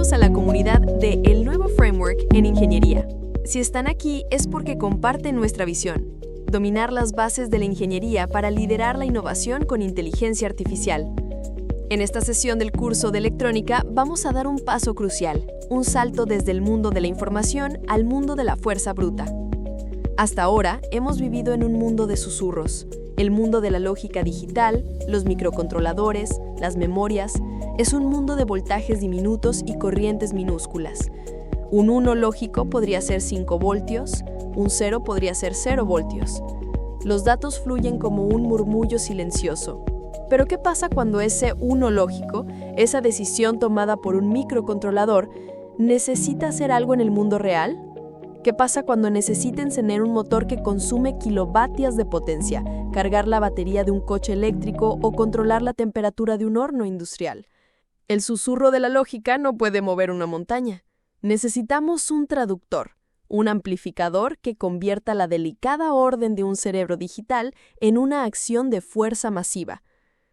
Bienvenidos a la comunidad de El Nuevo Framework en Ingeniería. Si están aquí es porque comparten nuestra visión: dominar las bases de la ingeniería para liderar la innovación con inteligencia artificial. En esta sesión del curso de electrónica vamos a dar un paso crucial, un salto desde el mundo de la información al mundo de la fuerza bruta. Hasta ahora hemos vivido en un mundo de susurros, el mundo de la lógica digital, los microcontroladores, las memorias. Es un mundo de voltajes diminutos y corrientes minúsculas. Un 1 lógico podría ser 5 voltios, un 0 podría ser 0 voltios. Los datos fluyen como un murmullo silencioso. Pero ¿qué pasa cuando ese 1 lógico, esa decisión tomada por un microcontrolador, necesita hacer algo en el mundo real? ¿Qué pasa cuando necesita encender un motor que consume kilovatios de potencia, cargar la batería de un coche eléctrico o controlar la temperatura de un horno industrial? El susurro de la lógica no puede mover una montaña. Necesitamos un traductor, un amplificador que convierta la delicada orden de un cerebro digital en una acción de fuerza masiva.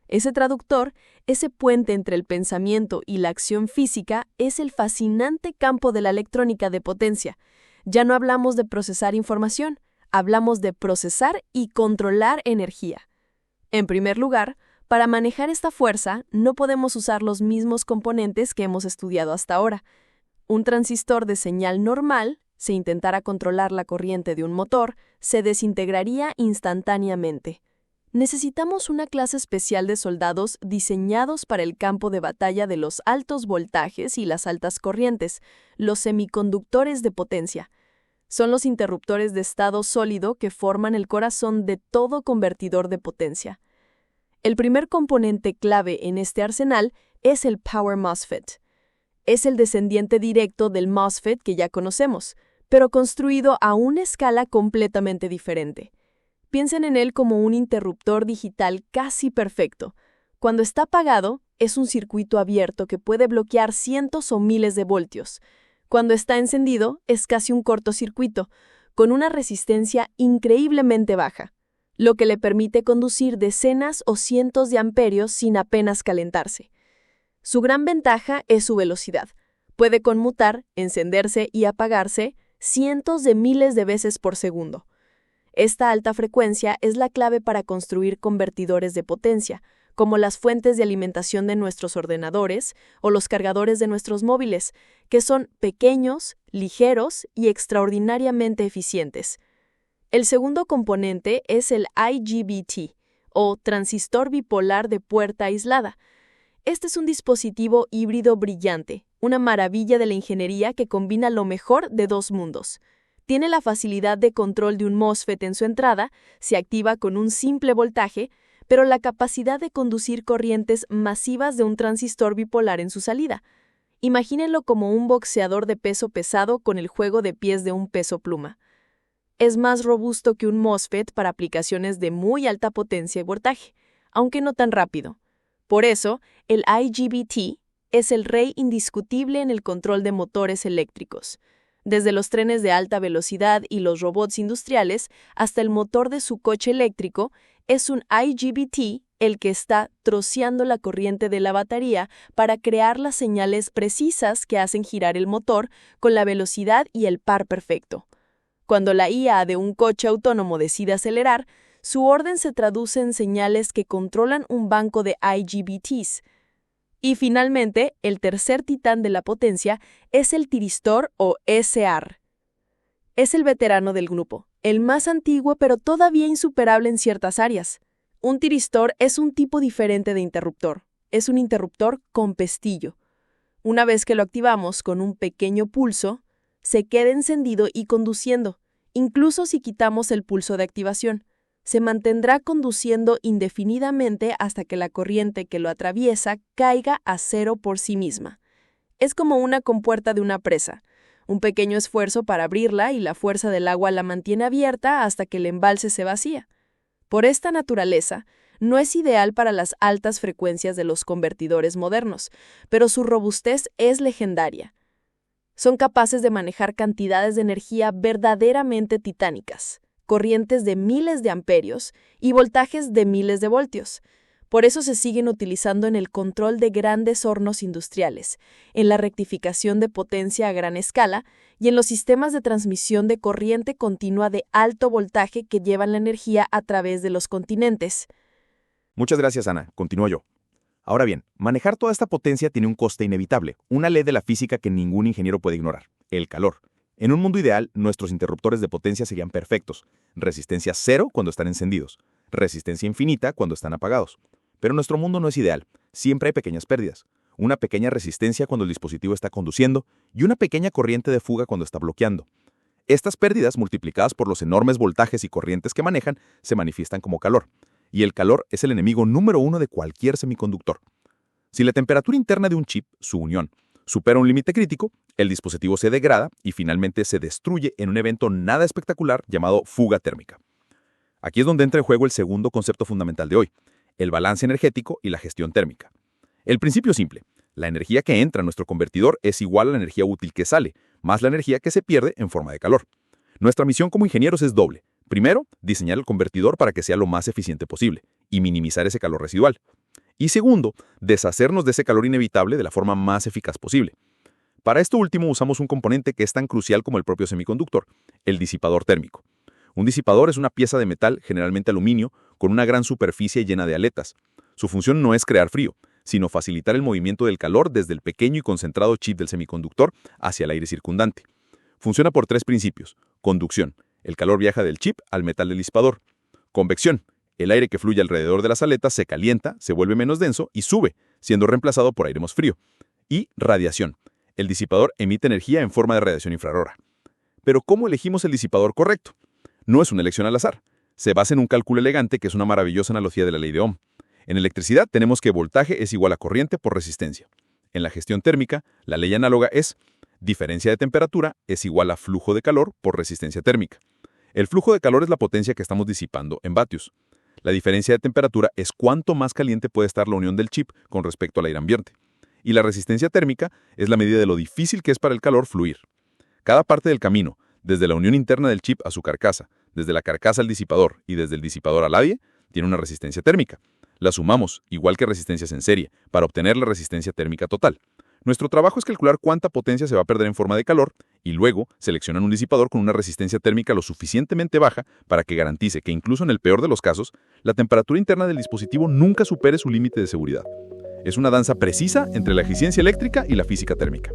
Ese traductor, ese puente entre el pensamiento y la acción física, es el fascinante campo de la electrónica de potencia. Ya no hablamos de procesar información, hablamos de procesar y controlar energía. En primer lugar, para manejar esta fuerza, no podemos usar los mismos componentes que hemos estudiado hasta ahora. Un transistor de señal normal, si intentara controlar la corriente de un motor, se desintegraría instantáneamente. Necesitamos una clase especial de soldados diseñados para el campo de batalla de los altos voltajes y las altas corrientes, los semiconductores de potencia. Son los interruptores de estado sólido que forman el corazón de todo convertidor de potencia. El primer componente clave en este arsenal es el Power MOSFET. Es el descendiente directo del MOSFET que ya conocemos, pero construido a una escala completamente diferente. Piensen en él como un interruptor digital casi perfecto. Cuando está apagado, es un circuito abierto que puede bloquear cientos o miles de voltios. Cuando está encendido, es casi un cortocircuito, con una resistencia increíblemente baja, lo que le permite conducir decenas o cientos de amperios sin apenas calentarse. Su gran ventaja es su velocidad. Puede conmutar, encenderse y apagarse cientos de miles de veces por segundo. Esta alta frecuencia es la clave para construir convertidores de potencia, como las fuentes de alimentación de nuestros ordenadores o los cargadores de nuestros móviles, que son pequeños, ligeros y extraordinariamente eficientes. El segundo componente es el IGBT, o transistor bipolar de puerta aislada. Este es un dispositivo híbrido brillante, una maravilla de la ingeniería que combina lo mejor de dos mundos. Tiene la facilidad de control de un MOSFET en su entrada, se activa con un simple voltaje, pero la capacidad de conducir corrientes masivas de un transistor bipolar en su salida. Imagínenlo como un boxeador de peso pesado con el juego de pies de un peso pluma. Es más robusto que un MOSFET para aplicaciones de muy alta potencia y voltaje, aunque no tan rápido. Por eso, el IGBT es el rey indiscutible en el control de motores eléctricos. Desde los trenes de alta velocidad y los robots industriales hasta el motor de su coche eléctrico, es un IGBT el que está troceando la corriente de la batería para crear las señales precisas que hacen girar el motor con la velocidad y el par perfecto. Cuando la IA de un coche autónomo decide acelerar, su orden se traduce en señales que controlan un banco de IGBTs. Y finalmente, el tercer titán de la potencia es el tiristor o SR. Es el veterano del grupo, el más antiguo pero todavía insuperable en ciertas áreas. Un tiristor es un tipo diferente de interruptor. Es un interruptor con pestillo. Una vez que lo activamos con un pequeño pulso, se queda encendido y conduciendo, incluso si quitamos el pulso de activación. Se mantendrá conduciendo indefinidamente hasta que la corriente que lo atraviesa caiga a cero por sí misma. Es como una compuerta de una presa. Un pequeño esfuerzo para abrirla y la fuerza del agua la mantiene abierta hasta que el embalse se vacía. Por esta naturaleza, no es ideal para las altas frecuencias de los convertidores modernos, pero su robustez es legendaria. Son capaces de manejar cantidades de energía verdaderamente titánicas, corrientes de miles de amperios y voltajes de miles de voltios. Por eso se siguen utilizando en el control de grandes hornos industriales, en la rectificación de potencia a gran escala y en los sistemas de transmisión de corriente continua de alto voltaje que llevan la energía a través de los continentes. Muchas gracias, Ana. Continúo yo. Ahora bien, manejar toda esta potencia tiene un coste inevitable, una ley de la física que ningún ingeniero puede ignorar: el calor. En un mundo ideal, nuestros interruptores de potencia serían perfectos. Resistencia cero cuando están encendidos, resistencia infinita cuando están apagados. Pero nuestro mundo no es ideal. Siempre hay pequeñas pérdidas. Una pequeña resistencia cuando el dispositivo está conduciendo y una pequeña corriente de fuga cuando está bloqueando. Estas pérdidas, multiplicadas por los enormes voltajes y corrientes que manejan, se manifiestan como calor. Y el calor es el enemigo número uno de cualquier semiconductor. Si la temperatura interna de un chip, su unión, supera un límite crítico, el dispositivo se degrada y finalmente se destruye en un evento nada espectacular llamado fuga térmica. Aquí es donde entra en juego el segundo concepto fundamental de hoy: el balance energético y la gestión térmica. El principio es simple: la energía que entra a nuestro convertidor es igual a la energía útil que sale, más la energía que se pierde en forma de calor. Nuestra misión como ingenieros es doble. Primero, diseñar el convertidor para que sea lo más eficiente posible y minimizar ese calor residual. Y segundo, deshacernos de ese calor inevitable de la forma más eficaz posible. Para esto último usamos un componente que es tan crucial como el propio semiconductor: el disipador térmico. Un disipador es una pieza de metal, generalmente aluminio, con una gran superficie llena de aletas. Su función no es crear frío, sino facilitar el movimiento del calor desde el pequeño y concentrado chip del semiconductor hacia el aire circundante. Funciona por tres principios: conducción: el calor viaja del chip al metal del disipador; convección: el aire que fluye alrededor de las aletas se calienta, se vuelve menos denso y sube, siendo reemplazado por aire más frío; y radiación: el disipador emite energía en forma de radiación infrarroja. Pero ¿cómo elegimos el disipador correcto? No es una elección al azar. Se basa en un cálculo elegante que es una maravillosa analogía de la ley de Ohm. En electricidad tenemos que voltaje es igual a corriente por resistencia. En la gestión térmica, la ley análoga es diferencia de temperatura es igual a flujo de calor por resistencia térmica. El flujo de calor es la potencia que estamos disipando en vatios. La diferencia de temperatura es cuánto más caliente puede estar la unión del chip con respecto al aire ambiente. Y la resistencia térmica es la medida de lo difícil que es para el calor fluir. Cada parte del camino, desde la unión interna del chip a su carcasa, desde la carcasa al disipador y desde el disipador al ADIE, tiene una resistencia térmica. La sumamos, igual que resistencias en serie, para obtener la resistencia térmica total. Nuestro trabajo es calcular cuánta potencia se va a perder en forma de calor y luego seleccionar un disipador con una resistencia térmica lo suficientemente baja para que garantice que incluso en el peor de los casos, la temperatura interna del dispositivo nunca supere su límite de seguridad. Es una danza precisa entre la eficiencia eléctrica y la física térmica.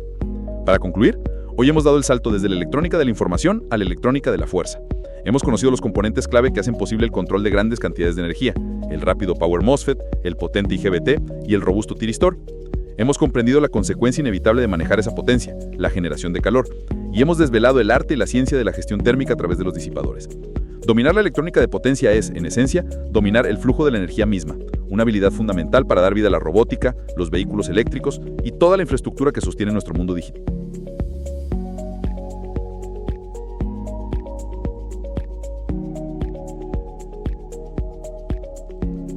Para concluir, hoy hemos dado el salto desde la electrónica de la información a la electrónica de la fuerza. Hemos conocido los componentes clave que hacen posible el control de grandes cantidades de energía: el rápido Power MOSFET, el potente IGBT y el robusto tiristor. Hemos comprendido la consecuencia inevitable de manejar esa potencia, la generación de calor, y hemos desvelado el arte y la ciencia de la gestión térmica a través de los disipadores. Dominar la electrónica de potencia es, en esencia, dominar el flujo de la energía misma, una habilidad fundamental para dar vida a la robótica, los vehículos eléctricos y toda la infraestructura que sostiene nuestro mundo digital.